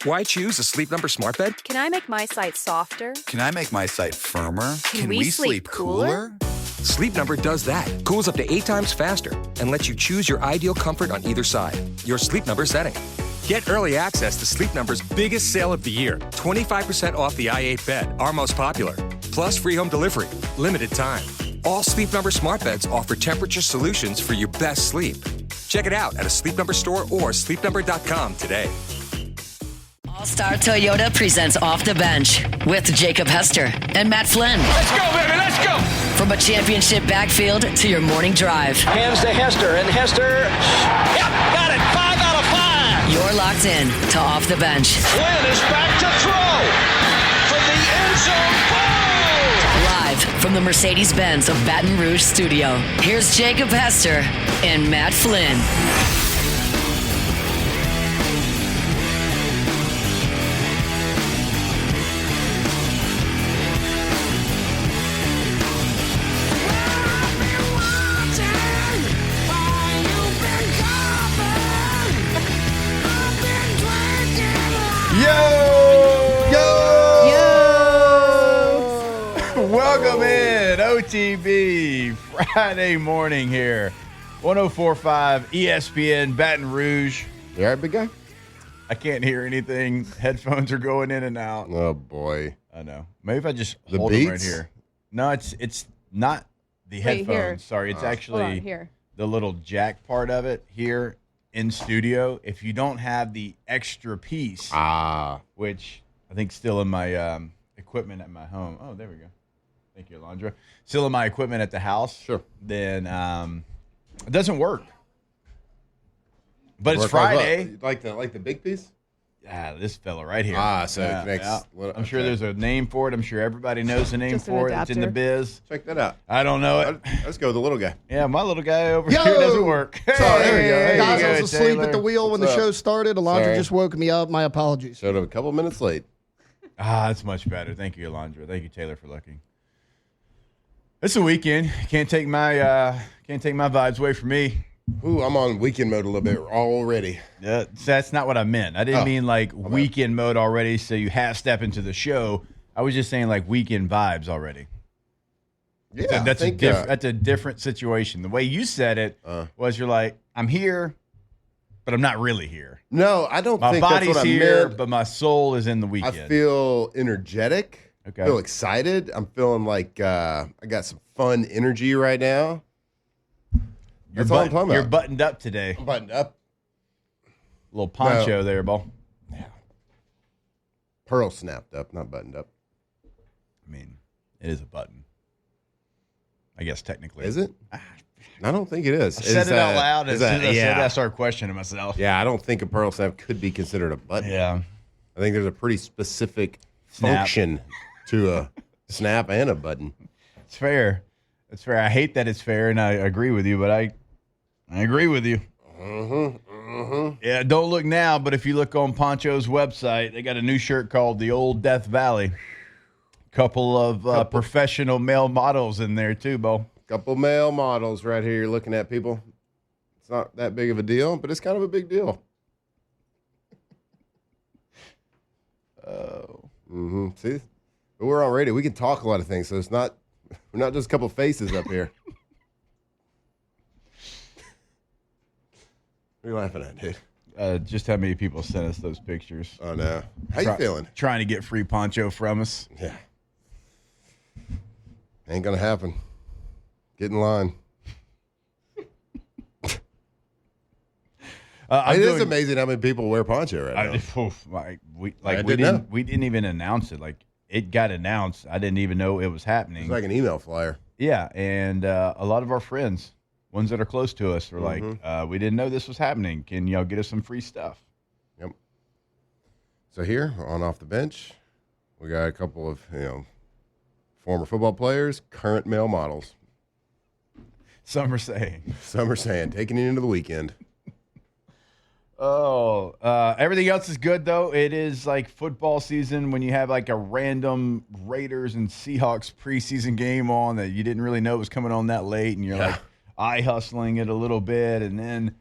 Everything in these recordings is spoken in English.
Why choose a Sleep Number smart bed? Can I make my site softer? Can I make my site firmer? Can we sleep cooler? Sleep Number does that. Cools up to 8 times faster and lets you choose your ideal comfort on either side. Your Sleep Number setting. Get early access to Sleep Number's biggest sale of the year. 25% off the i8 bed, our most popular. Plus free home delivery. Limited time. All Sleep Number smart beds offer temperature solutions for your best sleep. Check it out at a Sleep Number store or sleepnumber.com today. All-Star Toyota presents Off the Bench with Jacob Hester and Matt Flynn. Let's go, baby, let's go! From a championship backfield to your morning drive. Hands to Hester, and Hester, yep, got it, 5 out of 5! You're locked in to Off the Bench. Flynn is back to throw from the end zone. Boom! Live from the Mercedes-Benz of Baton Rouge studio, here's Jacob Hester and Matt Flynn. Welcome in, OTB, Friday morning here. 104.5 ESPN, Baton Rouge. You all right, big guy? I can't hear anything. Headphones are going in and out. Oh, boy. I know. Maybe if I just The hold them right Beats? here. No, it's not the Right headphones. here. Sorry, it's Hold actually on, here. the little jack part of it here in studio. If you don't have the extra piece, which I think still in my equipment at my home. Oh, there we go. Thank you, Alondra. Still in my equipment at the house. Sure. Then it doesn't work. But it's Work Friday. Like the big piece? Yeah, this fella right here. So it makes. I'm sure there's a name for it. I'm sure everybody knows the name Just an for it. It's in the adapter. biz. Check that out. I don't know it. Let's go with the little guy. Yeah, my little guy over Yo! here doesn't work. Sorry, there you go. There you Guys, go, I was asleep at the Taylor. wheel when What's the up? show started. Alondra Sorry. just woke me up. My apologies. Showed up a couple minutes late. That's much better. Thank you, Alondra. Thank you, Taylor, for looking. It's a weekend. Can't take my vibes away from me. Ooh, I'm on weekend mode a little bit already. That's not what I meant. I didn't mean like weekend mode already, so you half step into the show. I was just saying like weekend vibes already. Yeah, That's a different situation. The way you said it was you're like, I'm here, but I'm not really here. No, I don't My think that's body's what I here, meant. but my soul is in the I weekend. feel energetic. Okay. I feel excited. I'm feeling like I got some fun energy right now. That's all I'm talking You're about. buttoned up today. I'm buttoned up. Little poncho there, Bo. Pearl snapped up, not buttoned up. I mean, it is a button. I guess technically. Is it? I don't think it is. I said it out loud as soon as I said yeah. that, I started questioning myself. Yeah, I don't think a pearl snap could be considered a button. Yeah. I think there's a pretty specific Snap. function to a snap and a button. It's fair. It's fair. I hate that it's fair, and I agree with you, but I agree with you. Yeah, don't look now, but if you look on Poncho's website, they got a new shirt called the Old Death Valley. Couple of professional male models in there too, Bo. Couple male models right here you're looking at, people. It's not that big of a deal, but it's kind of a big deal. Oh. See? But we're on radio. We can talk a lot of things, so we're not just a couple faces up here. What are you laughing at, dude? Just how many people sent us those pictures. Oh, no. How you feeling? Trying to get free Poncho from us. Yeah. Ain't going to happen. Get in line. It is amazing how many people wear poncho right now. We didn't even announce it. Like, it got announced. I didn't even know it was happening. It's like an email flyer. Yeah, and a lot of our friends, ones that are close to us, were like, we didn't know this was happening. Can y'all get us some free stuff? Yep. So here on Off the Bench, we got a couple of former football players, current male models. Some are saying. Some are saying taking it into the weekend. Everything else is good, though. It is like football season when you have like a random Raiders and Seahawks preseason game on that you didn't really know was coming on that late, and you're like eye hustling it a little bit, and then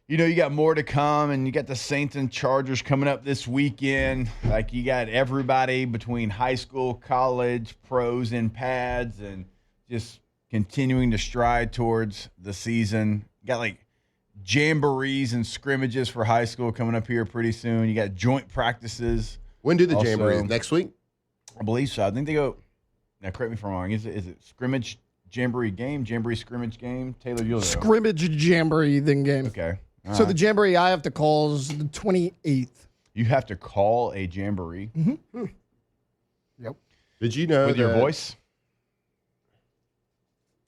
You got more to come, and you got the Saints and Chargers coming up this weekend. Like, you got everybody between high school, college, pros in pads, and just continuing to stride towards the season. You got, like, jamborees and scrimmages for high school coming up here pretty soon. You got joint practices. When do the jamborees? Next week? I believe so. I think they go – now, correct me if I'm wrong. Is it scrimmage, jamboree game, jamboree scrimmage game? Taylor, you'll know. Scrimmage jamboree then game. Okay. So the jamboree I have to call is the 28th. You have to call a jamboree? Mm-hmm. Yep. Did you know with your voice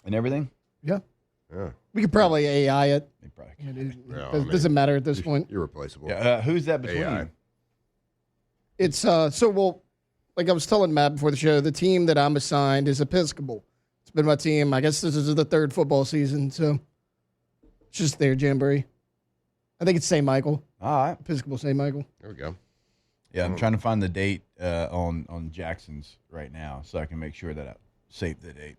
and everything? Yeah. Yeah. We could probably AI it. They probably can. It doesn't matter at this point. You're replaceable. Yeah, who's that between? AI. It's like I was telling Matt before the show, the team that I'm assigned is Episcopal. It's been my team. I guess this is the third football season, so it's just their jamboree. I think it's St. Michael. All right. Episcopal St. Michael. There we go. Yeah, I'm trying to find the date on Jackson's right now so I can make sure that I save the date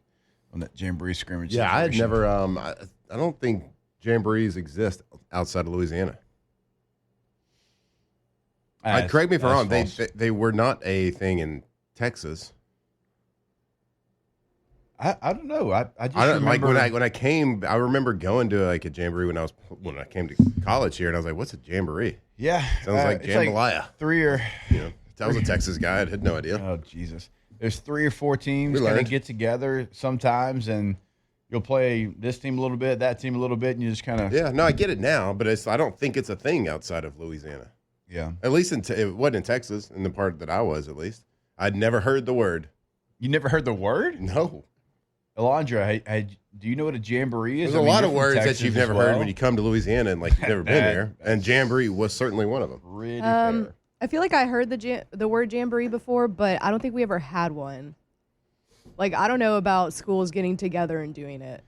on that jamboree scrimmage. Yeah, I had situation. never I don't think jamborees exist outside of Louisiana. Correct me if I'm wrong. They were not a thing in Texas. I don't know. I just like remember when I came. I remember going to like a jamboree when I came to college here, and I was like, "What's a jamboree?" Yeah, sounds like jambalaya. Like 3 or I was a Texas guy. I had no idea. Oh Jesus! There's 3 or 4 teams kind of get together sometimes, and you'll play this team a little bit, that team a little bit, and you just kind of No, I get it now, but I don't think it's a thing outside of Louisiana. Yeah, at least it wasn't in Texas, in the part that I was. At least I'd never heard the word. You never heard the word? No. Alondra, do you know what a jamboree is? There's a lot of words that you've never heard when you come to Louisiana and like you've never been there. And jamboree was certainly one of them. Pretty fair. I feel like I heard the word jamboree before, but I don't think we ever had one. Like, I don't know about schools getting together and doing it.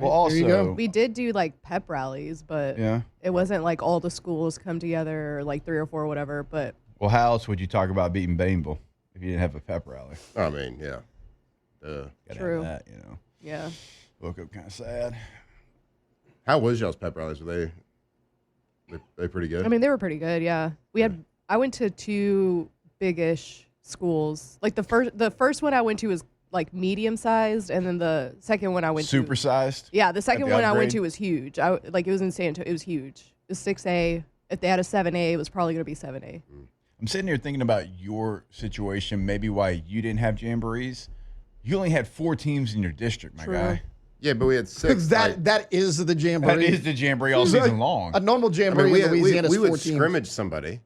Well, also, we did do like pep rallies, but it wasn't like all the schools come together, or like 3 or 4 or whatever. But how else would you talk about beating Bainville if you didn't have a pep rally? I mean, yeah. True. That, Yeah. Woke up kind of sad. How was y'all's pep rallies? Were they pretty good? I mean, they were pretty good. Yeah. I went to 2 big-ish schools. Like the first one I went to was like medium sized, and then the second one I went to supersized. Yeah, the second one I went to was huge. It was in San Antonio. It was huge. It was 6A. If they had a 7A, it was probably going to be 7A. I'm sitting here thinking about your situation, maybe why you didn't have jamborees. You only had 4 teams in your district, my guy. Yeah, but we had 6. Because that is the jamboree. That is the jamboree all season long. A normal jamboree in Louisiana is 4 we would teams. scrimmage somebody.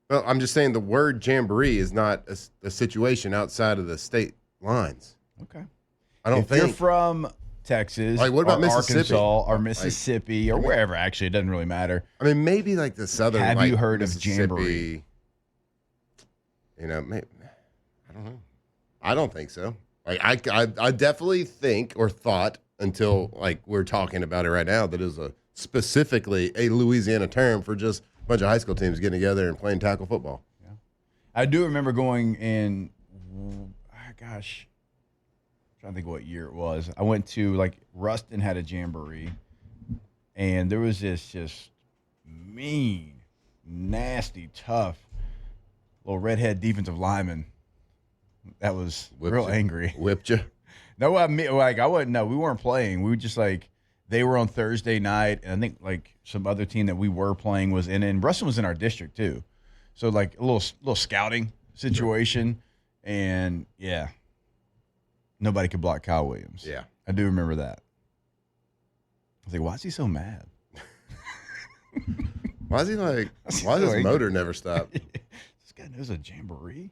Well, I'm just saying the word jamboree is not a situation outside of the state lines. Okay. I don't think. If you're from Texas, like, what about or Mississippi? Arkansas, or Mississippi, or wherever, actually, it doesn't really matter. I mean, maybe like the southern. Have you heard of Mississippi, jamboree? Maybe, I don't know. I don't think so. Like, I definitely think or thought until like we're talking about it right now that is specifically a Louisiana term for just a bunch of high school teams getting together and playing tackle football. Yeah. I do remember going in. Gosh. I'm trying to think what year it was. I went to, like, Ruston had a jamboree, and there was this just mean, nasty, tough little redhead defensive lineman that was real angry. Whipped you? No, I wasn't. No, we weren't playing. We were just like, they were on Thursday night, and I think like some other team that we were playing was in, and Ruston was in our district too, so like a little scouting situation, and yeah. Nobody could block Kyle Williams. Yeah. I do remember that. I was like, why is he so mad? Why is he like, why does his motor never stop? This guy knows a jamboree?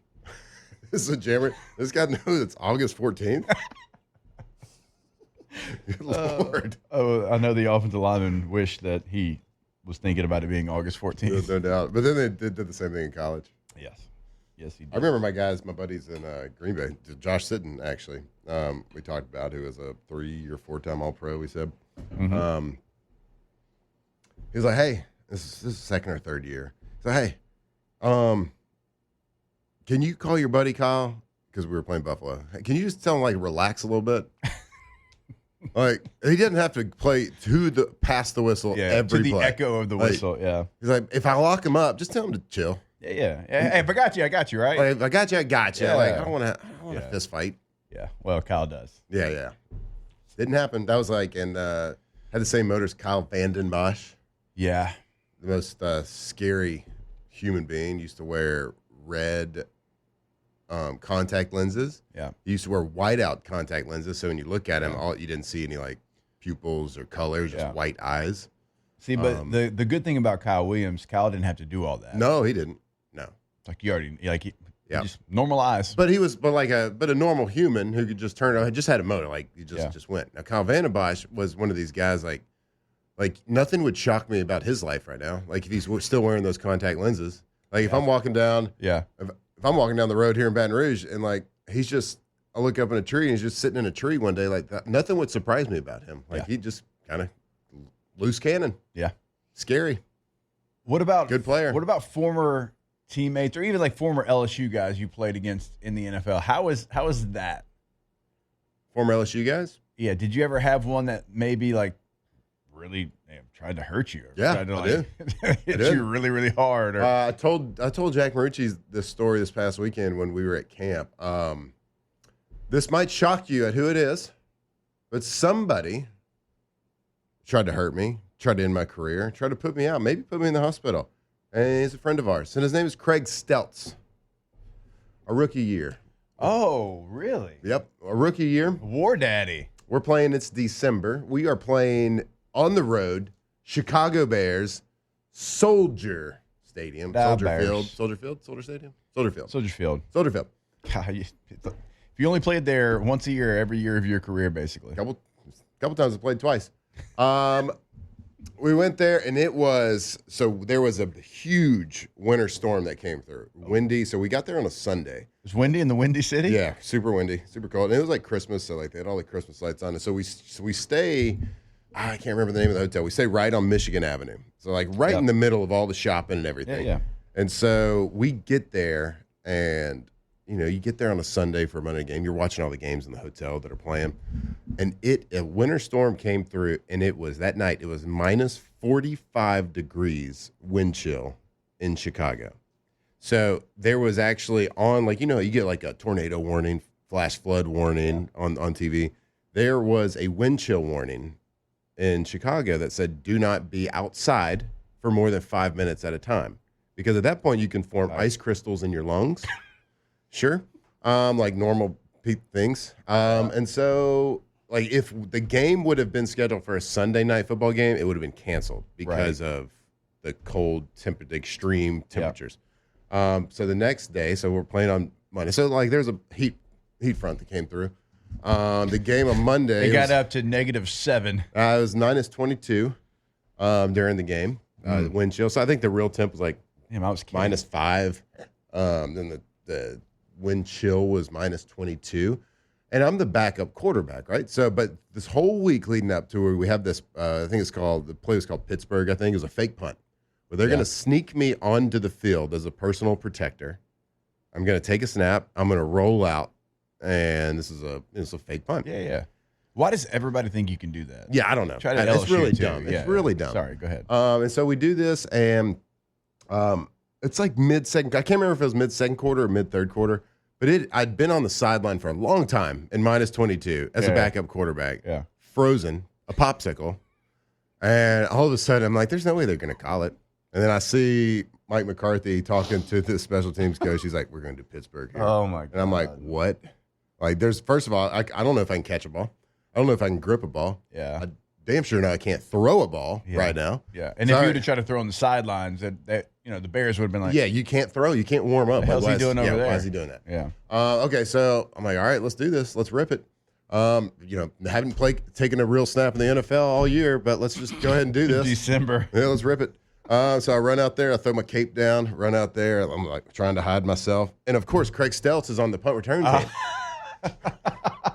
This is a jamboree. This guy knows it's August 14th. Good Lord. I know the offensive lineman wished that he was thinking about it being August 14th. There's no doubt. But then they did the same thing in college. Yes. Yes, he did. I remember my buddies in Green Bay, Josh Sitton, actually, we talked about, who was a 3 or 4-time All-Pro, we said. Mm-hmm. He was like, hey, this is second or third year. He's like, hey, can you call your buddy Kyle? Because we were playing Buffalo. Hey, can you just tell him, like, relax a little bit? Like he didn't have to play past the whistle every to the play. echo of the whistle. He's like, if I lock him up, just tell him to chill. Yeah. Hey, if I got you, right? Like, if I got you, I got you. Yeah. Like I don't want to fist fight. Yeah. Well, Kyle does. Yeah. Didn't happen. That was like, and had the same motor as Kyle Vanden Bosch. Yeah. The most scary human being. Used to wear red contact lenses. Yeah. He used to wear whiteout contact lenses, so when you look at him, you didn't see any like pupils or colors, just white eyes. See, but the good thing about Kyle Williams, Kyle didn't have to do all that. No, he didn't. No. Like you already he just normal eyes. But he was a normal human who could just turn on, just had a motor, like he just went. Now Kyle Vanden Bosch was one of these guys like nothing would shock me about his life right now. Like if he's still wearing those contact lenses. Like if I'm walking down if I'm walking down the road here in Baton Rouge and like I look up in a tree and he's just sitting in a tree one day, like that, nothing would surprise me about him. Like he just kind of loose cannon. Yeah. Scary. What about good player? What about former teammates or even like former LSU guys you played against in the NFL? How is that? Former LSU guys? Yeah. Did you ever have one that maybe like really tried to hurt you? Yeah, tried to, I did. Hit you really, really hard. Or... I told Jack Marucci this story this past weekend when we were at camp. This might shock you at who it is, but somebody tried to hurt me, tried to end my career, tried to put me out, maybe put me in the hospital. And he's a friend of ours. And his name is Craig Steltz. A rookie year. Oh, really? Yep, a rookie year. War Daddy. We're playing, it's December. We are playing on the road, Chicago Bears, Soldier Stadium. Soldier Field. God, if you only played there once a year, every year of your career, basically. Couple times I played twice. We went there, and there was a huge winter storm that came through. Windy, so we got there on a Sunday. It was windy in the Windy City? Yeah, super windy, super cold. And it was like Christmas, so like they had all the Christmas lights on. And so we stay, I can't remember the name of the hotel. We stay right on Michigan Avenue. So like right in the middle of all the shopping and everything. Yeah. And so we get there, and you get there on a Sunday for a Monday game. You're watching all the games in the hotel that are playing. And a winter storm came through, and that night, it was minus 45 degrees wind chill in Chicago. So there was actually you get like a tornado warning, flash flood warning on TV. There was a wind chill warning in Chicago that said, do not be outside for more than 5 minutes at a time. Because at that point, you can form ice crystals in your lungs. Sure. Like normal things. And so, like, if the game would have been scheduled for a Sunday night football game, it would have been canceled because of the cold, extreme temperatures. So the next day, we're playing on Monday. So, like, there's a heat front that came through. The game on Monday. It got up to -7. It was minus 22 during the game. The wind chill. So I think the real temp was like -5. Then the wind chill was minus 22. And I'm the backup quarterback, right? So, but this whole week leading up to where we have this, I think the play was called Pittsburgh, I think. It was a fake punt. Where they're going to sneak me onto the field as a personal protector. I'm going to take a snap. I'm going to roll out. And this is a fake punt. Yeah. Why does everybody think you can do that? Yeah, I don't know. It's really dumb. It's really dumb. Sorry, go ahead. And so we do this, and it's like mid-second. I can't remember if it was mid-second quarter or mid-third quarter, but I'd been on the sideline for a long time in minus 22 as a backup quarterback. Yeah. Frozen, a popsicle. And all of a sudden, I'm like, there's no way they're going to call it. And then I see Mike McCarthy talking to the special teams coach. He's like, we're going to do Pittsburgh here. Oh, my God. And I'm like, what? Like, first of all, I don't know if I can catch a ball. I don't know if I can grip a ball. Yeah. I damn sure know I can't throw a ball right now. Yeah. And if you were to try to throw on the sidelines, that the Bears would have been like, yeah, you can't throw. You can't warm up. What the hell's he doing over there? Why is he doing that? Yeah. Okay, so I'm like, all right, let's do this. Let's rip it. Haven't taken a real snap in the NFL all year, but let's just go ahead and do this. December. Yeah, let's rip it. So I run out there. I throw my cape down, run out there. I'm like trying to hide myself. And, of course, Craig Steltz is on the punt return team.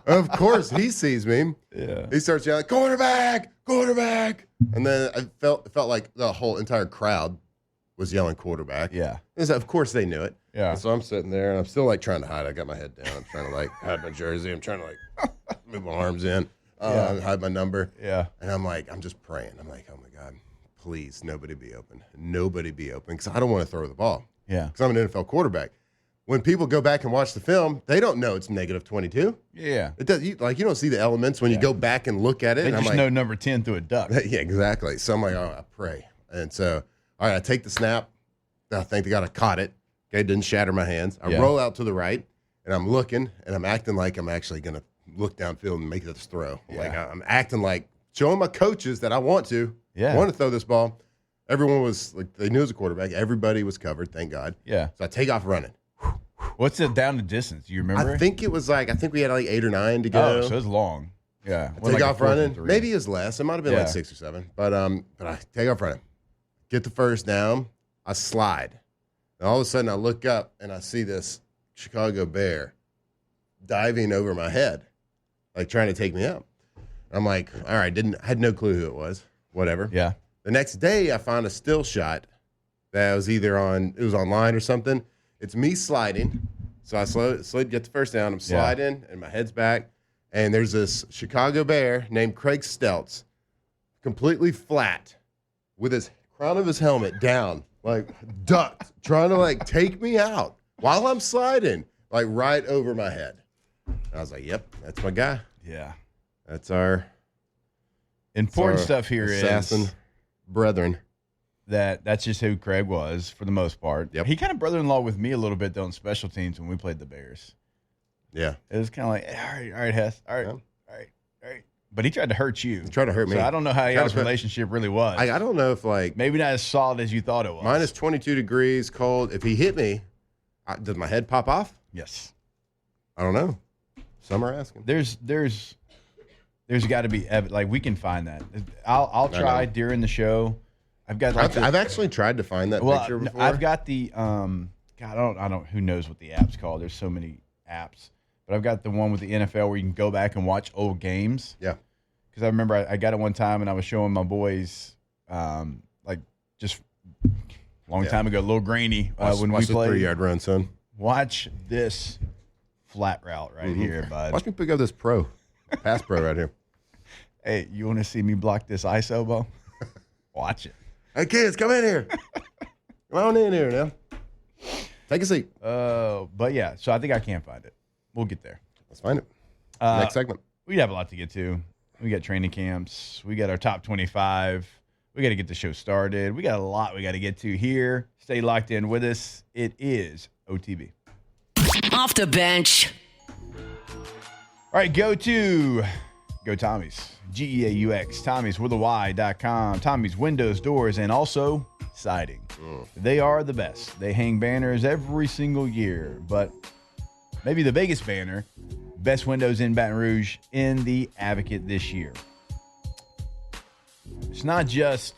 Of course, he sees me. Yeah. He starts yelling, quarterback. And then it felt like the whole entire crowd was yelling quarterback. Yeah. And so, of course, they knew it. Yeah. And so I'm sitting there, and I'm still, trying to hide. I got my head down. I'm trying to, hide my jersey. I'm trying to, move my arms in. had my number. Yeah. And I'm just praying. I'm like, oh my God, please, nobody be open. Nobody be open. Because I don't want to throw the ball. Yeah. Because I'm an NFL quarterback. When people go back and watch the film, they don't know it's negative 22. Yeah. It does. You don't see the elements when you go back and look at it. They and just I'm know like, number 10 through a duck. yeah, exactly. So I'm like, oh, I pray. And so, all right, I take the snap. I thank God I caught it. Okay, didn't shatter my hands. I roll out to the right, and I'm looking, and I'm acting like I'm actually going to look downfield and make this throw. Yeah. Like I'm acting like showing my coaches that I want to throw this ball. Everyone was like, they knew it was a quarterback. Everybody was covered, thank God. Yeah. So I take off running. What's it down to distance? Do you remember? I think we had like 8 or 9 to go. Oh, so it's long. Yeah. I take off running. Maybe it was less. It might have been like 6 or 7. But I take off running. Get the first down. I slide. And all of a sudden I look up and I see this Chicago Bear diving over my head, like trying to take me out. I'm like, all right, had no clue who it was. Whatever. Yeah. The next day I found a still shot that was it was online or something. It's me sliding. So I slowly get the first down. I'm sliding and my head's back. And there's this Chicago Bear named Craig Stelz, completely flat, with his crown of his helmet down, like ducked, trying to like take me out while I'm sliding, like right over my head. And I was like, yep, that's my guy. Yeah. That's our important stuff here assassin is brethren. that's just who Craig was for the most part. Yep. He kind of brother-in-law with me a little bit though on special teams when we played the Bears. Yeah. It was kind of like, all right, Hess, all right. But he tried to hurt you. He tried to hurt me. So I don't know how y'all's relationship really was. I don't know if like maybe not as solid as you thought it was. minus 22 degrees, cold. If he hit me, does my head pop off? Yes. I don't know. Some are asking. There's got to be like we can find that. I'll try during the show. I've got. Like I've actually tried to find that picture before. I've got the God. I don't. Who knows what the app's called? There's so many apps, but I've got the one with the NFL where you can go back and watch old games. Yeah. Because I remember I got it one time and I was showing my boys, like just a long time ago, a little grainy when we played. 3-yard run, son. Watch this flat route right here, bud. Watch me pick up this pass pro right here. Hey, you want to see me block this ISO ball? Watch it. Hey, kids, come in here. Come on in here now. Take a seat. But yeah, so I think I can find it. We'll get there. Let's find it. Next segment. We have a lot to get to. We got training camps. We got our top 25. We got to get the show started. We got a lot we got to get to here. Stay locked in with us. It is OTB. Off the bench. All right, go Tommy's. GEAUX. Tommy's with a Y.com. Tommy's windows, doors, and also siding. They are the best. They hang banners every single year, but maybe the biggest banner, best windows in Baton Rouge in the Advocate this year. It's not just,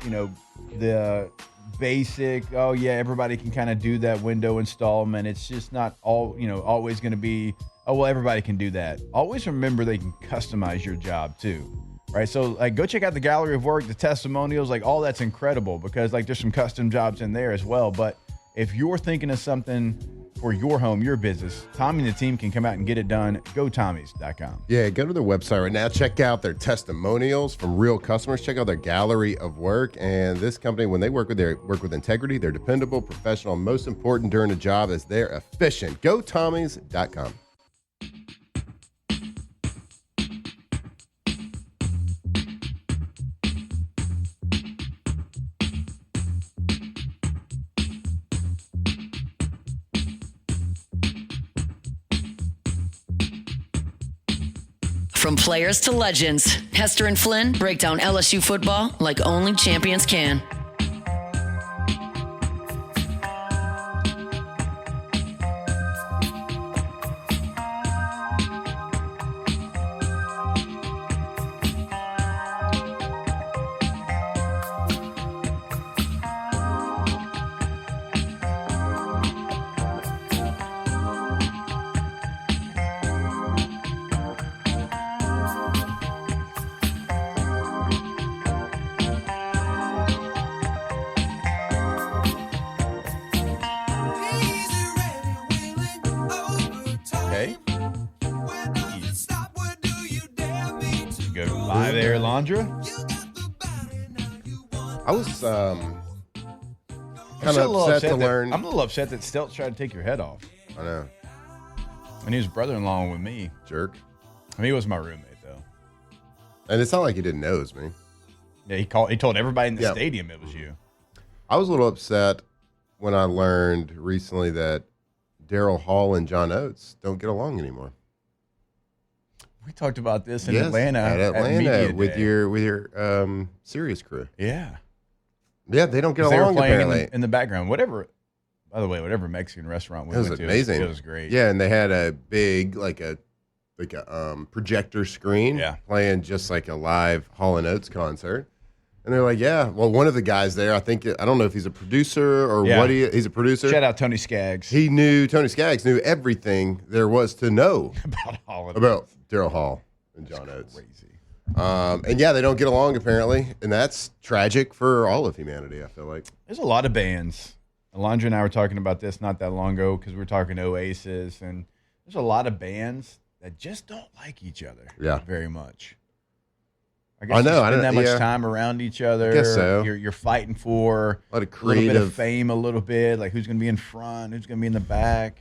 the basic, everybody can kind of do that window installment. It's just not always going to be, everybody can do that. Always remember they can customize your job too, right? So go check out the gallery of work, the testimonials, all that's incredible because there's some custom jobs in there as well. But if you're thinking of something for your home, your business, Tommy and the team can come out and get it done. Go Tommy's.com. Yeah, go to their website right now. Check out their testimonials from real customers. Check out their gallery of work. And this company, when they work with integrity. They're dependable, professional. Most important during the job is they're efficient. Go Tommy's.com. From players to legends, Hester and Flynn break down LSU football like only champions can. Bye there, Alondra. I was I'm kind still a of little upset to that- learn. I'm a little upset that Stelz tried to take your head off. I know, And he was brother-in-law with me. jerk. I mean, he was my roommate, though. And it's not like he didn't know it was me. Yeah, he told everybody in the Yeah. stadium it was you. I was a little upset when I learned recently that Daryl Hall and John Oates don't get along anymore. We talked about this in Yes, Atlanta. at Media Atlanta with Day. your Sirius crew. Yeah. Yeah, they don't get 'Cause they were along playing apparently. in the background. Whatever. By the way, whatever Mexican restaurant we It was went to, amazing. It was great. Yeah, and they had a big like a projector screen playing just like a live Hall and Oates concert. And they're like, yeah, well, one of the guys there, I don't know if he's a producer or Yeah. what he's a producer. Shout out Tony Skaggs. Tony Skaggs knew everything there was to know about Daryl Hall and John Oates. Crazy. And yeah, they don't get along apparently, and that's tragic for all of humanity, I feel like. There's a lot of bands. Alondra and I were talking about this not that long ago because we were talking Oasis, and there's a lot of bands that just don't like each other very much. I guess I know. you I spend don't- that much time around each other. I guess so. You're fighting for A lot of little bit of creative fame, a little bit, like who's going to be in front, who's going to be in the back.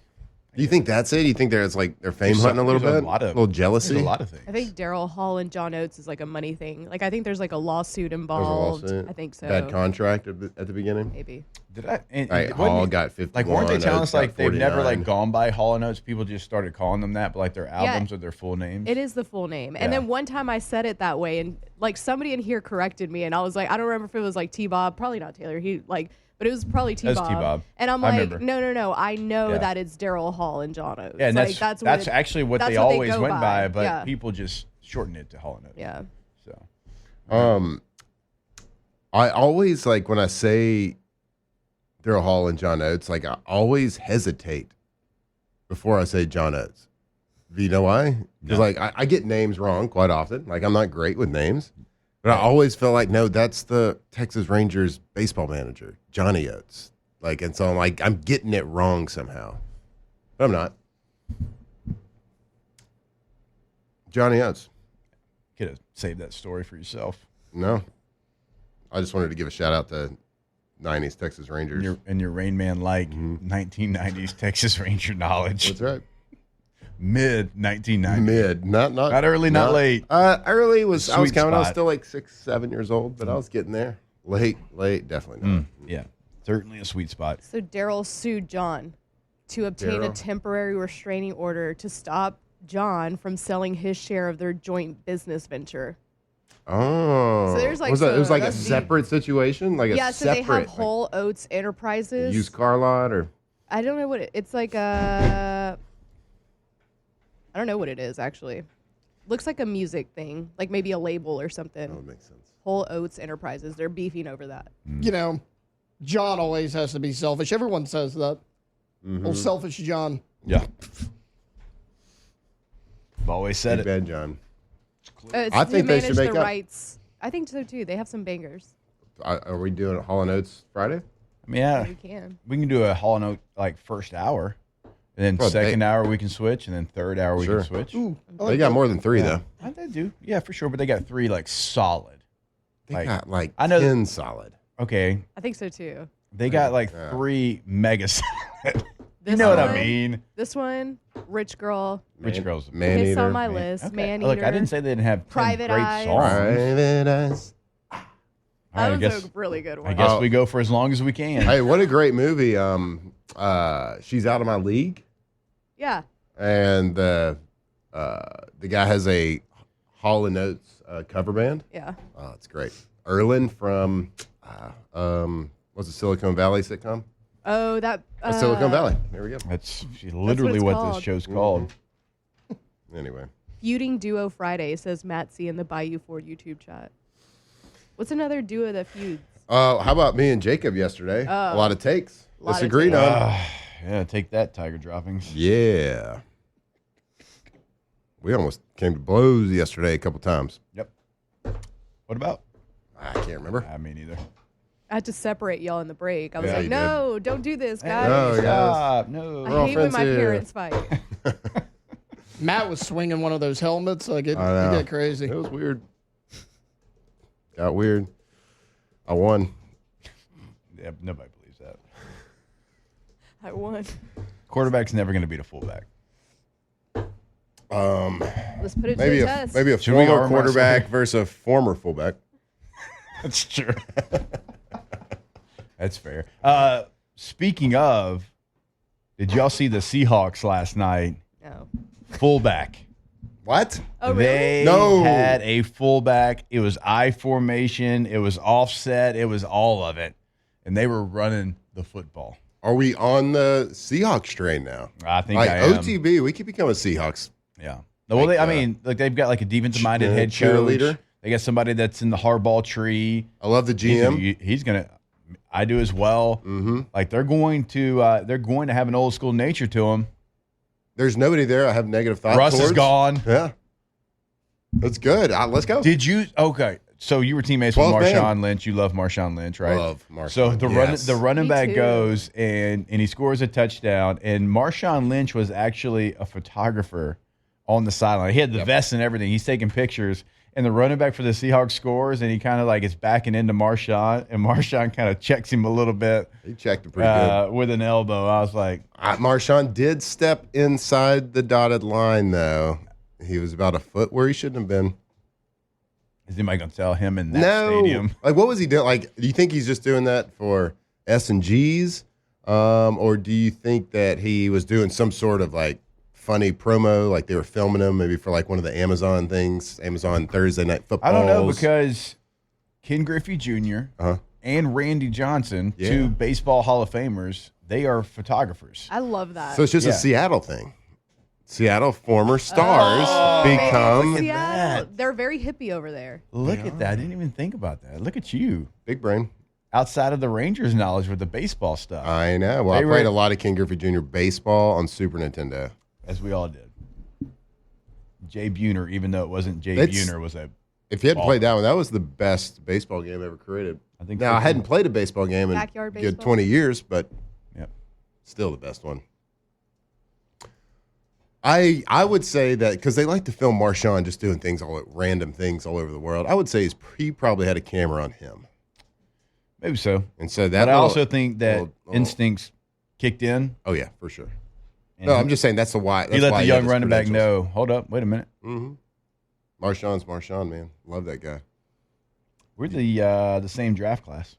Do you think that's it? Do you think there's like they're fame There's hunting a little there's bit? a lot of- little jealousy? There's a lot of things. I think Daryl Hall and John Oates is like a money thing. Like I think there's like a lawsuit There's a involved. lawsuit. I think so. Bad contract at the beginning. Maybe. Did I? And, Right, wasn't Hall it- got 51. Like, weren't they telling Oates us like got they've never 49. like gone by Hall and Oates? People just started calling them that, but like their albums or their full names. It is the full name. And Yeah. then one time I said it that way, and like somebody in here corrected me, and I was like, I don't remember if it was like T-Bob, probably not Taylor. But it was probably That was T-Bob. T-Bob. And I'm I like, remember. no. I know Yeah. that it's Daryl Hall and John Oates. Yeah, and like, that's what actually what that's they what always go went by, but yeah. people just shortened it to Hall and Oates. Yeah. So I always like when I say Daryl Hall and John Oates, like I always hesitate before I say John Oates. Do you know why? Because like I get names wrong quite often. Like I'm not great with names, but I always feel like no, that's the Texas Rangers baseball manager, Johnny Oates. Like, and so I'm like I'm getting it wrong somehow, but I'm not. Johnny Oates. could have saved that story for yourself. No, I just wanted to give a shout out to 90s Texas Rangers. And your Rain Man like 1990s Texas Ranger knowledge. That's right. Mid 1990s. Mid, not early, not late. Early was I was Sweet counting. I was spot. still like 6, 7 years old, but I was getting there. Late, definitely not. Yeah, certainly a sweet spot. So Daryl sued John to obtain a Daryl. temporary restraining order to stop John from selling his share of their joint business venture. Oh, So there's, like, was that, it was like a that's deep. separate situation, like a Yeah, so separate they have Hall Oates Enterprises. used car lot, or I don't know what it's like a. I don't know what it is actually. Looks like a music thing, like maybe a label or something. that makes sense. Hall Oates Enterprises. They're beefing over that. You know, John always has to be selfish. Everyone says that. Mm-hmm. Old selfish John. Yeah. I've always said Big it. bad John. I think they should make the up. rights. I think so too. They have some bangers. Are we doing Hall and Oates Friday? I mean, yeah, We can. we can do a Hall and Oates like first hour, and then Well, second hour we can switch, and then third hour we Sure. can switch. Ooh, I They like got that. more than 3 though. They do, yeah, for sure. But they got 3 like solid. They Like, got like I know- 10 solid. Okay, I think so too. they got like Yeah. 3 mega solid. You This know what I one, mean? This one, Rich Girl. Rich girls. Man It's Eater. on my list. Okay. Man Look, Eater. I didn't say they didn't have 10 Private great Eyes. songs. Private Eyes. All right, That I was guess a really good one. I guess Oh. we go for as long as we can. Hey, what a great movie. She's Out of My League. Yeah. And the guy has a Hall and Oates cover band. Yeah. Oh, it's great. Erlin from what's the Silicon Valley sitcom? Oh, that. Silicon Valley. There we go. That's literally it's what called. this show's called. Anyway, Feuding Duo Friday, says Matt C in the Bayou Ford YouTube chat. What's another duo that feuds? how about me and Jacob yesterday? A lot of takes. Lot of Disagreed takes. on. Yeah, take that, Tiger Droppings. Yeah. We almost came to blows yesterday a couple times. Yep. What about? I can't remember. I mean, either. I had to separate y'all in the break. I was Yeah, like, you no, don't do this, guys. No, Stop. No. I We're all hate when friends my here. parents fight. Matt was swinging one of those helmets. Like it I know. get crazy. It was weird. Got weird. I won. Yeah, nobody believes that. I won. Quarterback's never going to beat a fullback. Let's put it Maybe to the a test. maybe a Should we former arm quarterback wrestle? versus a former fullback. That's true. That's fair. Speaking of, did y'all see the Seahawks last night? No. Fullback. What? Oh, really? They No. had a fullback. It was I formation. It was offset. It was all of it. And they were running the football. Are we on the Seahawks train now? I think Like I am. OTB, we could become a Seahawks. Yeah. Well, Like, I mean, like they've got like a defensive-minded head coach. cheerleader. They got somebody that's in the hardball tree. I love the GM. He's gonna. I do as well. Mm-hmm. Like they're going to have an old school nature to them. There's nobody there I have negative thoughts Russ towards. is gone. Yeah. That's good. Let's go. Did you? Okay. So you were teammates with 12 man. Marshawn Lynch. You love Marshawn Lynch, right? Love Marshawn. So Yes. the running Me back too. goes and he scores a touchdown. And Marshawn Lynch was actually a photographer on the sideline. He had the vest and everything. He's taking pictures. And the running back for the Seahawks scores, and he kind of like is backing into Marshawn, and Marshawn kind of checks him a little bit He checked it pretty good. with an elbow. I was like, Marshawn did step inside the dotted line, though. He was about a foot where he shouldn't have been. is anybody going to tell him in that stadium? Like, what was he doing? Like, do you think he's just doing that for S&Gs? Or do you think that he was doing some sort of, like, funny promo, like they were filming him maybe for, like, one of the Amazon things, Amazon Thursday Night Football? I don't know, because Ken Griffey Jr. And Randy Johnson, Yeah. two baseball Hall of Famers, they are photographers. I love that. So it's just Yeah. a Seattle thing. Seattle former stars become Seattle. They're very hippie over there. Look at that. I didn't even think about that. Look at you. big brain. Outside of the Rangers knowledge with the baseball stuff, I know. Well, They I played were- a lot of Ken Griffey Jr. baseball on Super Nintendo. as we all did. Jay Buhner, even though it wasn't Jay It's- Buhner, was a If you hadn't played that one, that was the best baseball game ever created. I think Now, so, I hadn't too. played a baseball game in Backyard good baseball? 20 years, but Yep. still the best one. I would say that because they like to film Marshawn just doing things, random things all over the world. I would say he probably had a camera on him. Maybe so. And so that But I little- also think that little- instincts kicked in. Oh, yeah, for sure. And No, I'm just saying that's the why. he let the young running back know, hold up, wait a minute. Mm-hmm. Marshawn's Marshawn, man. Love that guy. We're the same draft class.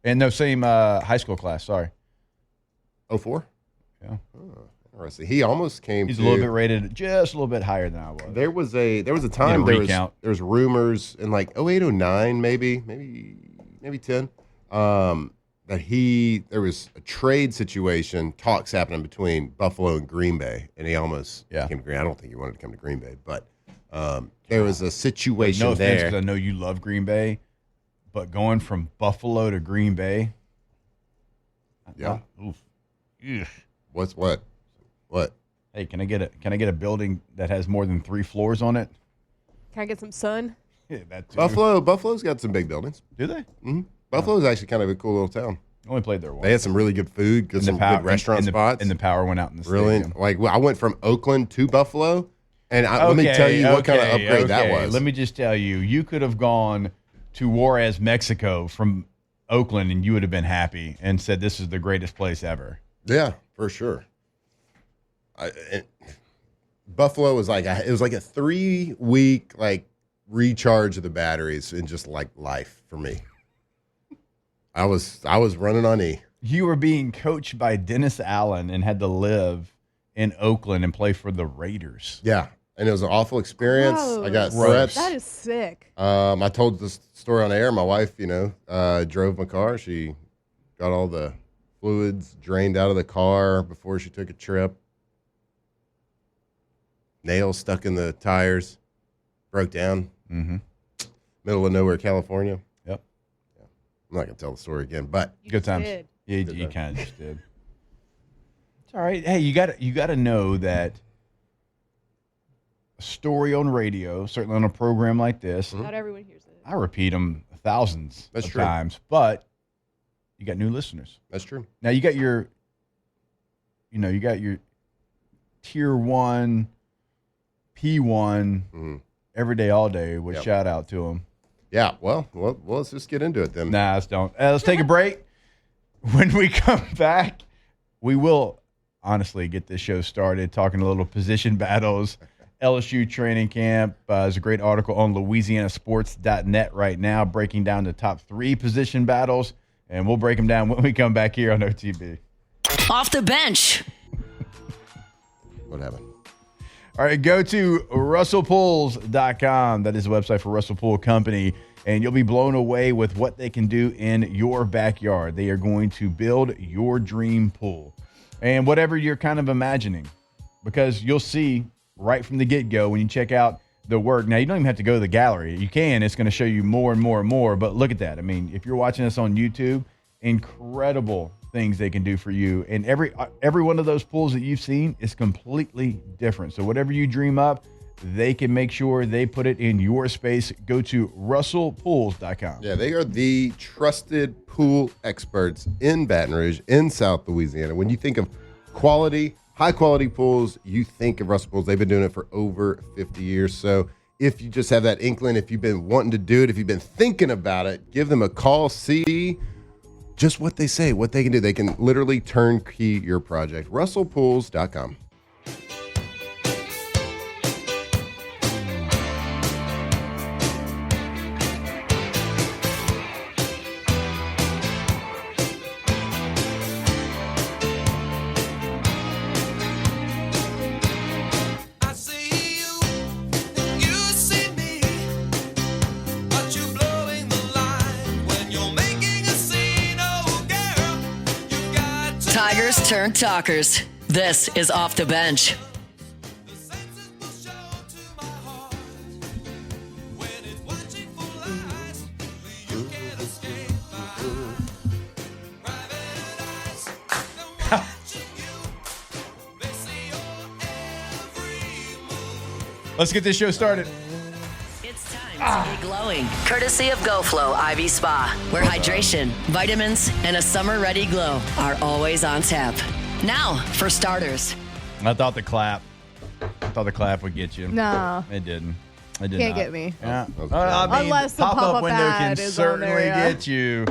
And no, same high school class, sorry. 04? Yeah. Interesting. He almost came He's to. a little bit rated just a little bit higher than I was. There was a time Need a there recount. was rumors in like 08, 09 maybe 10 that there was a trade situation, talks happening between Buffalo and Green Bay, and he almost came to Green. I don't think he wanted to come to Green Bay, but there was a situation No offense, there. because I know you love Green Bay, but going from Buffalo to Green Bay, Yeah. Oof. Ugh. What? Hey, can I get a building that has more than 3 floors on it? Can I get some sun? Yeah, that too. Buffalo's got some big buildings. Do they? Mm-hmm. Buffalo's actually kind of a cool little town. Only played there once. They had some really good food, And some good restaurant spots. and the power went out in the Really? stadium. Like, I went from Oakland to Buffalo, and let me tell you what kind of upgrade that was. Let me just tell you, you could have gone to Juarez, Mexico from Oakland, and you would have been happy and said, this is the greatest place ever. Yeah, for sure. Buffalo was like it was like a 3-week like recharge of the batteries and just like life for me. I was running on E. You were being coached by Dennis Allen and had to live in Oakland and play for the Raiders. Yeah, and it was an awful experience. I got Gross. threats. That is sick. I told this story on air. My wife, drove my car. She got all the fluids drained out of the car before she took a trip. Nails stuck in the tires. Broke down. Mm-hmm. Middle of nowhere, California. Yep. Yeah. I'm not going to tell the story again, but You Good times. did. Yeah, you kind of just did. It's all right. Hey, you got to know that a story on radio, certainly on a program like this, Not everyone hears it. I repeat them thousands That's of true. times, but you got new listeners. that's true. Now you got your tier 1, P1, Mm-hmm. every day, all day. With Yep. shout out to them. Yeah, well, let's just get into it then. Nah, let's don't. Let's take a break. When we come back, we will honestly get this show started, talking a little position battles. LSU training camp. There's a great article on LouisianaSports.net right now, breaking down the top 3 position battles, and we'll break them down when we come back here on OTB. Off the bench. What happened? All right, go to RussellPools.com. That is the website for Russell Pool Company, and you'll be blown away with what they can do in your backyard. They are going to build your dream pool, and whatever you're kind of imagining, because you'll see right from the get-go when you check out the work. Now, you don't even have to go to the gallery. You can. It's going to show you more and more and more, but look at that. I mean, if you're watching this on YouTube, incredible things they can do for you. And every one of those pools that you've seen is completely different. So whatever you dream up, they can make sure they put it in your space. Go to RussellPools.com. Yeah, they are the trusted pool experts in Baton Rouge, in South Louisiana. When you think of quality, high-quality pools, you think of Russell Pools. They've been doing it for over 50 years. So if you just have that inkling, if you've been wanting to do it, if you've been thinking about it, give them a call, see just what they say, what they can do. They can literally turnkey your project. RussellPools.com. Tigers turn talkers. This is Off the Bench. Let's get this show started. It's time to get glowing. Courtesy of GoFlow IV Spa, where hydration, vitamins, and a summer-ready glow are always on tap. Now, for starters. I thought the clap would get you. No. It didn't. It did Can't not. get me. Yeah. Unless the pop-up window can ad is on certainly there, yeah. get you.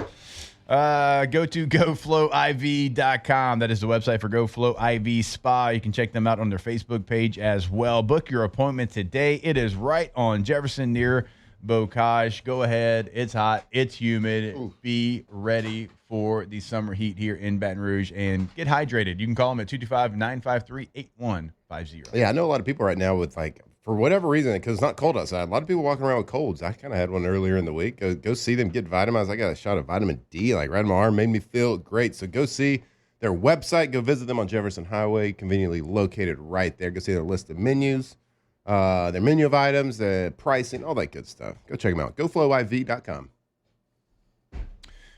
Go to GoFlowIV.com. That is the website for GoFlow IV Spa. You can check them out on their Facebook page as well. Book your appointment today. It is right on Jefferson near Bocage. Go ahead. It's hot. It's humid. Ooh. Be ready for the summer heat here in Baton Rouge and get hydrated. You can call them at 225-953-8150. Yeah, I know a lot of people right now with, like, for whatever reason, because it's not cold outside, a lot of people walking around with colds. I kind of had one earlier in the week. Go see them, get vitamins. I got a shot of vitamin D, like, right in my arm. Made me feel great. So go see their website. Go visit them on Jefferson Highway, conveniently located right there. Go see their list of menus, their menu of items, the pricing, all that good stuff. Go check them out. GoFlowIV.com.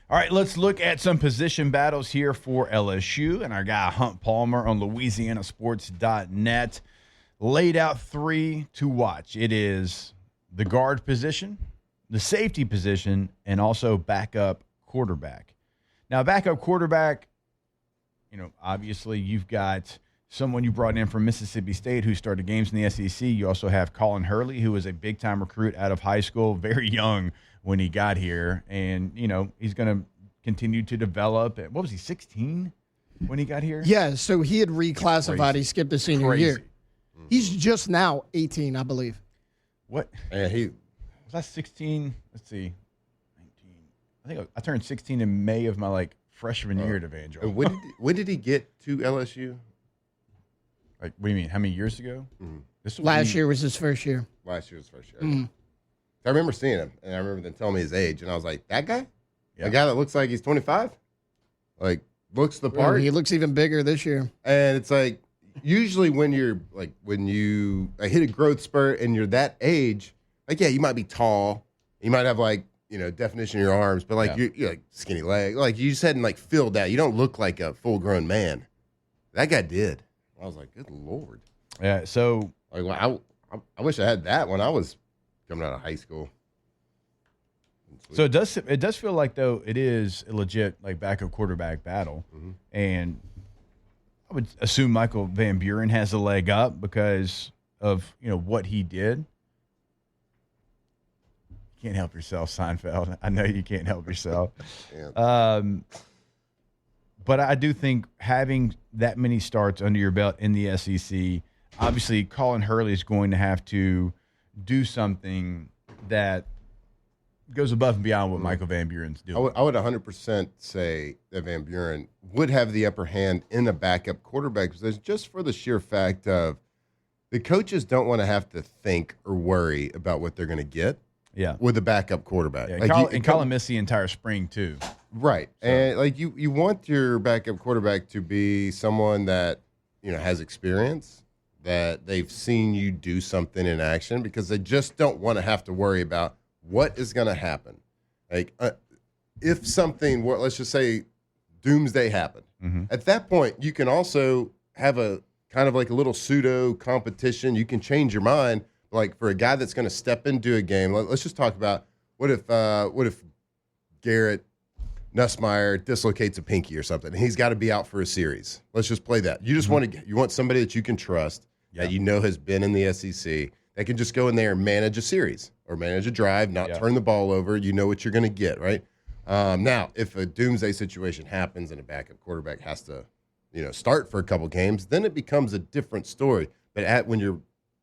All right, let's look at some position battles here for LSU. And our guy Hunt Palmer on LouisianaSports.net laid out 3 to watch. It is the guard position, the safety position, and also backup quarterback. Now, backup quarterback, obviously you've got someone you brought in from Mississippi State who started games in the SEC. You also have Colin Hurley, who was a big-time recruit out of high school, very young when he got here. And, he's going to continue to develop. What was he, 16 when he got here? Yeah, so he had reclassified. Crazy. He skipped his senior year. He's just now 18, I believe. What? Yeah, Was that 16? Let's see. 19. I think I turned 16 in May of my, freshman year at Evangel. when did he get to LSU? What do you mean? How many years ago? Mm-hmm. This was Last year was his first year. Last year's first year. Mm. I remember seeing him, and I remember them telling me his age, and I was like, that guy? Yeah. The guy that looks like he's 25? Like, looks the Well, part? he looks even bigger this year. And it's like, usually when you're, when you hit a growth spurt and you're that age, yeah, you might be tall. You might have, definition in your arms, but, you're like, skinny leg. Like, you just hadn't, filled that. You don't look like a full-grown man. That guy did. I was like, good Lord. Yeah, so. I wish I had that when I was coming out of high school. So it does feel like, though, it is a legit backup quarterback battle. Mm-hmm. And I would assume Michael Van Buren has a leg up because of what he did. can't help yourself, Seinfeld. I know you can't help yourself. Yeah. But I do think having that many starts under your belt in the SEC, obviously Colin Hurley is going to have to do something that goes above and beyond what Michael Van Buren's doing. I would 100% say that Van Buren would have the upper hand in a backup quarterback position just for the sheer fact of the coaches don't want to have to think or worry about what they're going to get with a backup quarterback. Yeah, and Colin missed the entire spring too. Right. So. And like you want your backup quarterback to be someone that, has experience, that they've seen you do something in action, because they just don't want to have to worry about what is going to happen. Like if something, let's just say doomsday happened. Mm-hmm. At that point, you can also have a kind of like a little pseudo competition. You can change your mind. Like for a guy that's going to step into a game, let's just talk about what if Garrett Nussmeier dislocates a pinky or something, and he's got to be out for a series. Let's just play that. You just want somebody that you can trust, that has been in the SEC, that can just go in there and manage a series or manage a drive, not turn the ball over. You know what you're going to get, right? Now, if a doomsday situation happens and a backup quarterback has to, start for a couple games, then it becomes a different story. But when you're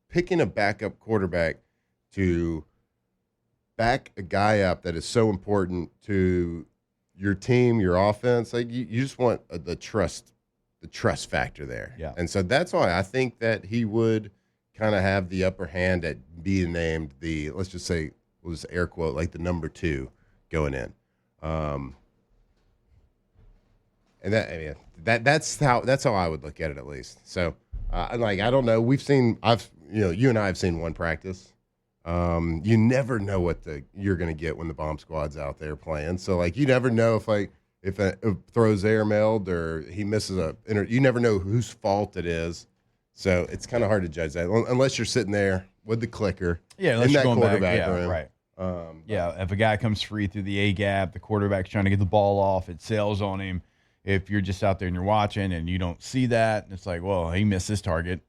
picking a backup quarterback to back a guy up that is so important to your team, your offense, like you just want the trust factor there. Yeah. And so that's why I think that he would kind of have the upper hand at being named let's just say, we'll just air quote, like the number 2 going in. And that's how I would look at it, at least. So, I don't know. You and I have seen one practice. You never know what you're going to get when the bomb squad's out there playing. So, you never know if it throws airmailed or he misses you never know whose fault it is. So it's kind of hard to judge that unless you're sitting there with the clicker. Yeah, unless in that you're going quarterback back. room. Right. If a guy comes free through the A gap, the quarterback's trying to get the ball off, it sails on him. If you're just out there and you're watching and you don't see that, it's like, well, he missed his target.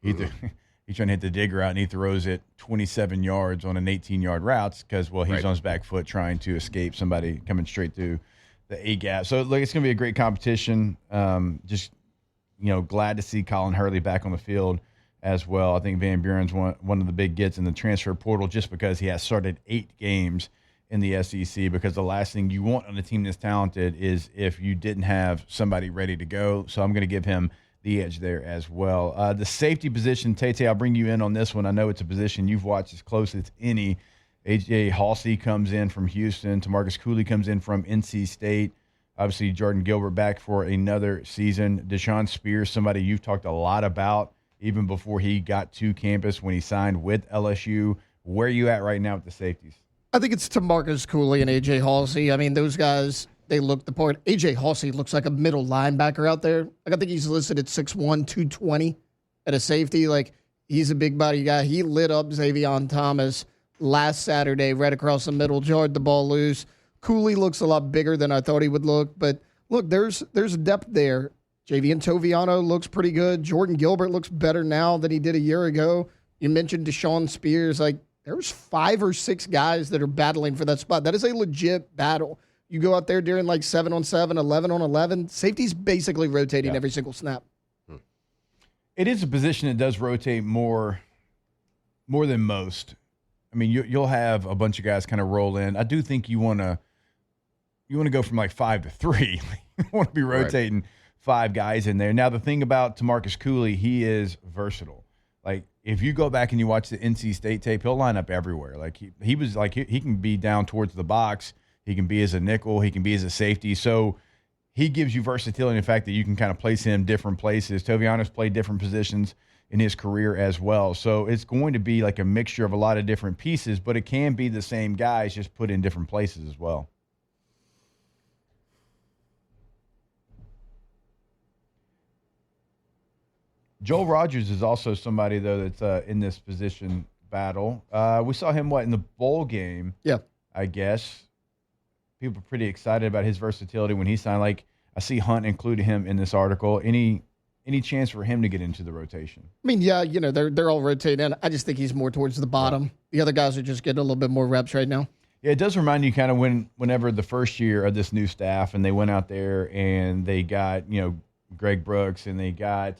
He's trying to hit the digger out and he throws it 27 yards on an 18-yard route because, he's on his back foot trying to escape somebody coming straight through the A gap. So, it's going to be a great competition. Glad to see Colin Hurley back on the field as well. I think Van Buren's one of the big gets in the transfer portal just because he has started 8 games in the SEC, because the last thing you want on a team this talented is if you didn't have somebody ready to go. So I'm going to give him the edge there as well. The safety position, Tate, I'll bring you in on this one. I know it's a position you've watched as close as any. A.J. Halsey comes in from Houston. Tamarcus Cooley comes in from NC State. Obviously, Jordan Gilbert back for another season. Deshaun Spears, somebody you've talked a lot about even before he got to campus when he signed with LSU. Where are you at right now with the safeties? I think it's Tamarcus Cooley and A.J. Halsey. I mean, those guys, they look the part. A.J. Halsey looks like a middle linebacker out there. I think he's listed at 6'1", 220 at a safety. He's a big body guy. He lit up Xavion Thomas last Saturday right across the middle, jarred the ball loose. Cooley looks a lot bigger than I thought he would look. But, look, there's depth there. Javian Toviano looks pretty good. Jordan Gilbert looks better now than he did a year ago. You mentioned Deshaun Spears. There's 5 or 6 guys that are battling for that spot. That is a legit battle. You go out there during 7-on-7, 11-on-11. Safety's basically rotating every single snap. It is a position that does rotate more than most. I mean, you'll have a bunch of guys kind of roll in. I do think you want to go from 5 to 3. You want to be rotating 5 guys in there. Now, the thing about Tamarcus Cooley, he is versatile. If you go back and you watch the NC State tape, he'll line up everywhere. He can be down towards the box. He can be as a nickel. He can be as a safety. So he gives you versatility in the fact that you can kind of place him different places. Toviano's played different positions in his career as well. So it's going to be a mixture of a lot of different pieces, but it can be the same guys just put in different places as well. Joel Rogers is also somebody, though, that's in this position battle. We saw him, in the bowl game? Yeah. I guess. People are pretty excited about his versatility when he signed. I see Hunt included him in this article. Any any chance for him to get into the rotation? I mean, yeah, they're all rotating. I just think he's more towards the bottom. The other guys are just getting a little bit more reps right now. Yeah, it does remind you kind of whenever the first year of this new staff and they went out there and they got, Greg Brooks and they got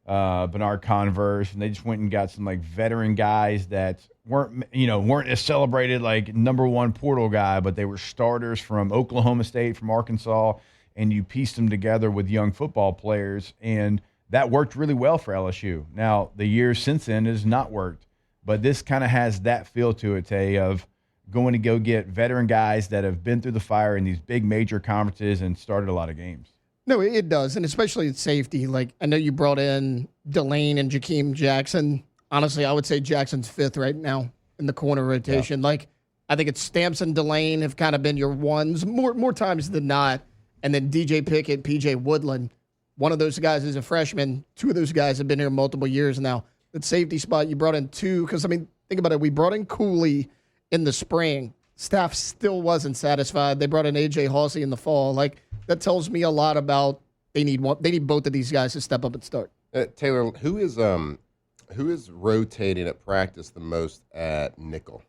Bernard Converse, and they just went and got some like veteran guys that weren't as celebrated like number one portal guy, but they were starters from Oklahoma State, from Arkansas, and you pieced them together with young football players, and that worked really well for LSU. Now, the years since then has not worked, but this kind of has that feel to it, Tay, of going to go get veteran guys that have been through the fire in these big major conferences and started a lot of games. No, it does, and especially at safety. Like, I know you brought in Delane and Jakeem Jackson. Honestly, I would say Jackson's fifth right now in the corner rotation. Yeah. Like, I think it's Stamps and Delane have kind of been your ones more times than not, and then DJ Pickett, PJ Woodland. One of those guys is a freshman. Two of those guys have been here multiple years now. That safety spot, you brought in two, because, I mean, think about it. We brought in Cooley in the spring. Staff still wasn't satisfied. They brought in A.J. Hawsey in the fall. Like, that tells me a lot about they need both of these guys to step up and start. Taylor, who is rotating at practice the most at nickel?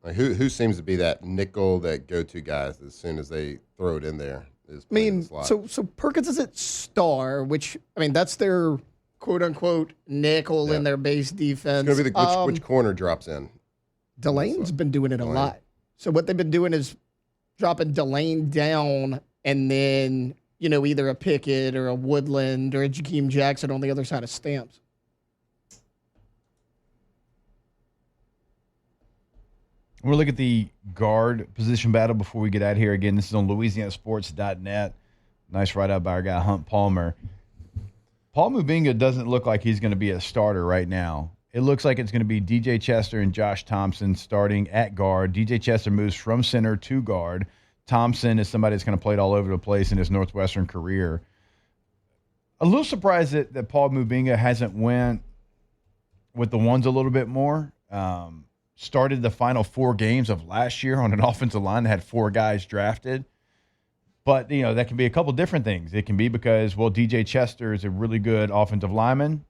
Like, who seems to be that nickel, that go-to guys as soon as they throw it in there? So Perkins is at star, which, I mean, that's their quote-unquote nickel in their base defense. It's going to be which corner drops in. Delane's been doing it a lot. So what they've been doing is dropping Delane down and then, either a Pickett or a Woodland or a Jakeem Jackson on the other side of Stamps. We'll look at the guard position battle before we get out of here. Again, this is on LouisianaSports.net. Nice write-up by our guy, Hunt Palmer. Paul Mubinga doesn't look like he's going to be a starter right now. It looks like it's going to be DJ Chester and Josh Thompson starting at guard. DJ Chester moves from center to guard. Thompson is somebody that's going to play it all over the place in his Northwestern career. A little surprised that Paul Mubinga hasn't went with the ones a little bit more. Started the final 4 games of last year on an offensive line that had 4 guys drafted. But, that can be a couple different things. It can be because, DJ Chester is a really good offensive lineman.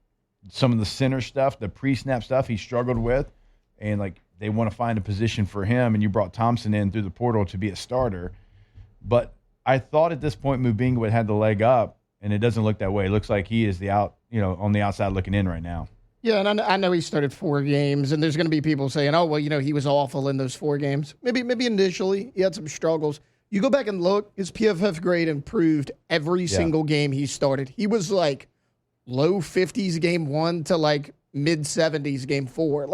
Some of the center stuff, the pre-snap stuff he struggled with, and they want to find a position for him, and you brought Thompson in through the portal to be a starter. But I thought at this point Mubinga would have the leg up, and it doesn't look that way. It looks like he is on the outside looking in right now. Yeah, and I know he started 4 games, and there's going to be people saying, he was awful in those 4 games. Maybe initially he had some struggles. You go back and look, his PFF grade improved every single game he started. He was low 50s game 1 to mid 70s game 4.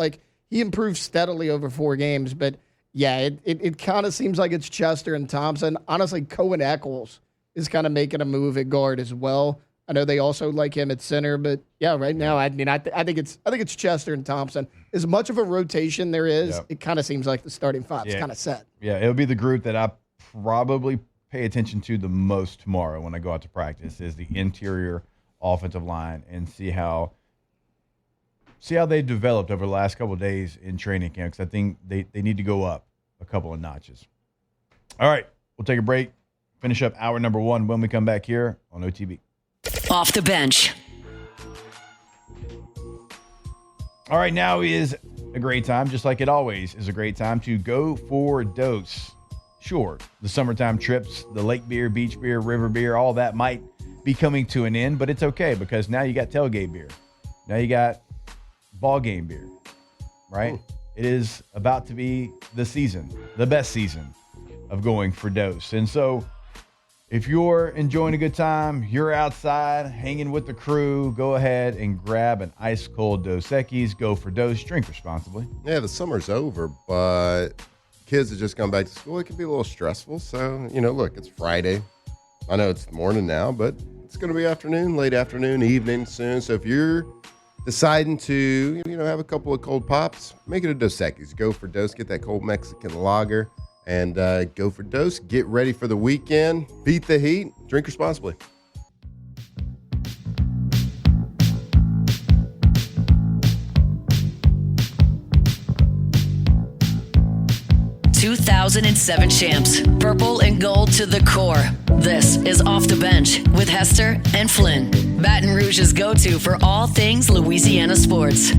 He improved steadily over 4 games, but yeah, it kind of seems like it's Chester and Thompson. Honestly, Cohen Eccles is kind of making a move at guard as well. I know they also like him at center, but yeah, right now, I think it's Chester and Thompson. As much of a rotation there is, it kind of seems like the starting 5 is kind of set. Yeah, it'll be the group that I probably pay attention to the most tomorrow when I go out to practice is the interior offensive line and see how they developed over the last couple of days in training camp, because I think they need to go up a couple of notches. All right, we'll take a break, finish up hour number 1 when we come back here on OTB. Off the bench. All right, now is a great time, just like it always is a great time, to go for dose. Sure, the summertime trips, the lake beer, beach beer, river beer, all that might be coming to an end, but it's okay because now you got tailgate beer. Now you got ball game beer, right? It is about to be the season, the best season of going for dose. And so if you're enjoying a good time, you're outside hanging with the crew, go ahead and grab an ice cold Dos Equis, go for dose, drink responsibly. Yeah, the summer's over, but kids have just gone back to school. It can be a little stressful. So, look, it's Friday. I know it's morning now, but it's going to be afternoon, late afternoon, evening soon. So if you're deciding to, have a couple of cold pops, make it a Dos Equis. Go for dose, get that cold Mexican lager, and go for dose. Get ready for the weekend. Beat the heat. Drink responsibly. 2007 champs, purple and gold to the core. This is Off the Bench with Hester and Flynn, Baton Rouge's go-to for all things Louisiana sports.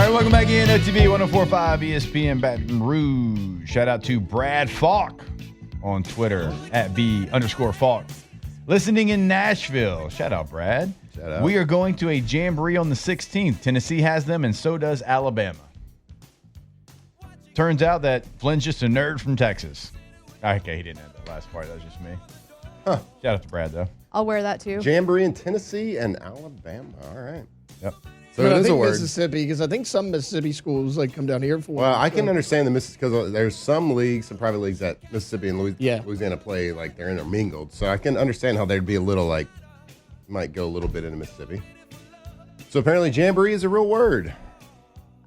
Welcome back in OTB 104.5 ESPN Baton Rouge. Shout out to Brad Falk on Twitter at @B_Falk. Listening in Nashville. Shout out, Brad. Shout out. We are going to a Jamboree on the 16th. Tennessee has them, and so does Alabama. Turns out that Flynn's just a nerd from Texas. Okay, he didn't have that last part. That was just me. Huh. Shout out to Brad, though. I'll wear that too. Jamboree in Tennessee and Alabama. All right. Yep. So But it I is a think word. Mississippi, because I think some Mississippi schools come down here for. Well, I can so. understand the Mississippi because there's some leagues, some private leagues that Mississippi and Yeah. Louisiana play like they're intermingled. So I can understand how there'd be a little like might go a little bit into Mississippi. So apparently, Jamboree is a real word.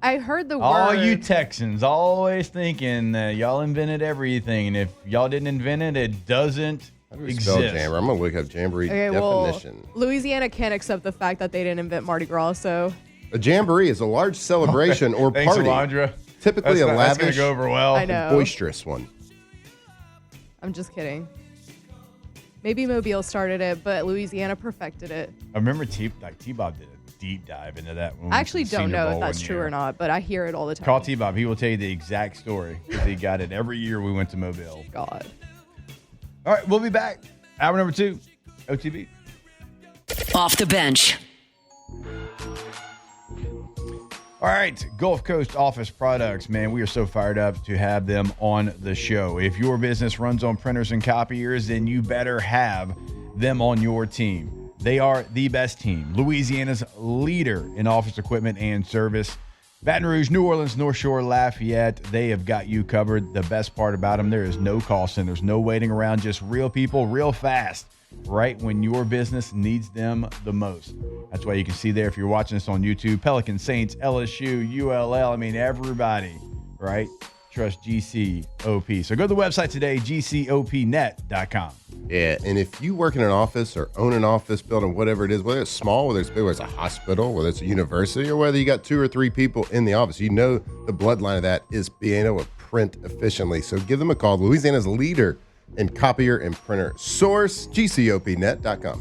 I heard the word. All you Texans always thinking that y'all invented everything, and if y'all didn't invent it, it doesn't How do we spell exist. Jamboree? I'm gonna look up Jamboree Okay, definition. well, Louisiana can't accept the fact that they didn't invent Mardi Gras, so A jamboree is a large celebration or Thanks, party, Alondra. typically That's a that's gonna lavish, go over well. I know. boisterous one. I'm just kidding. Maybe Mobile started it, but Louisiana perfected it. I remember T-Bob did a deep dive into that. When we I went actually to the don't Senior know Bowl if that's one true year. or not, but I hear it all the time. Call T-Bob. He will tell you the exact story because he got it every year we went to Mobile. God. All right, we'll be back. Hour number 2, OTB. Off the Bench. All right, Gulf Coast Office Products, man, we are so fired up to have them on the show. If your business runs on printers and copiers, then you better have them on your team. They are the best team, Louisiana's leader in office equipment and service. Baton Rouge, New Orleans, North Shore, Lafayette, they have got you covered. The best part about them, there is no call centers, no waiting around, just real people, real fast, right when your business needs them the most. That's why you can see there, if you're watching this on YouTube, Pelican, Saints, LSU, ULL, I mean, everybody, right? Trust GCOP. So go to the website today, gcopnet.com. Yeah, and if you work in an office or own an office building, whatever it is, whether it's small, whether it's big, whether it's a hospital, whether it's a university, or whether you got 2 or 3 people in the office, you know the bloodline of that is being able to print efficiently. So give them a call. Louisiana's leader in copier and printer source, gcopnet.com.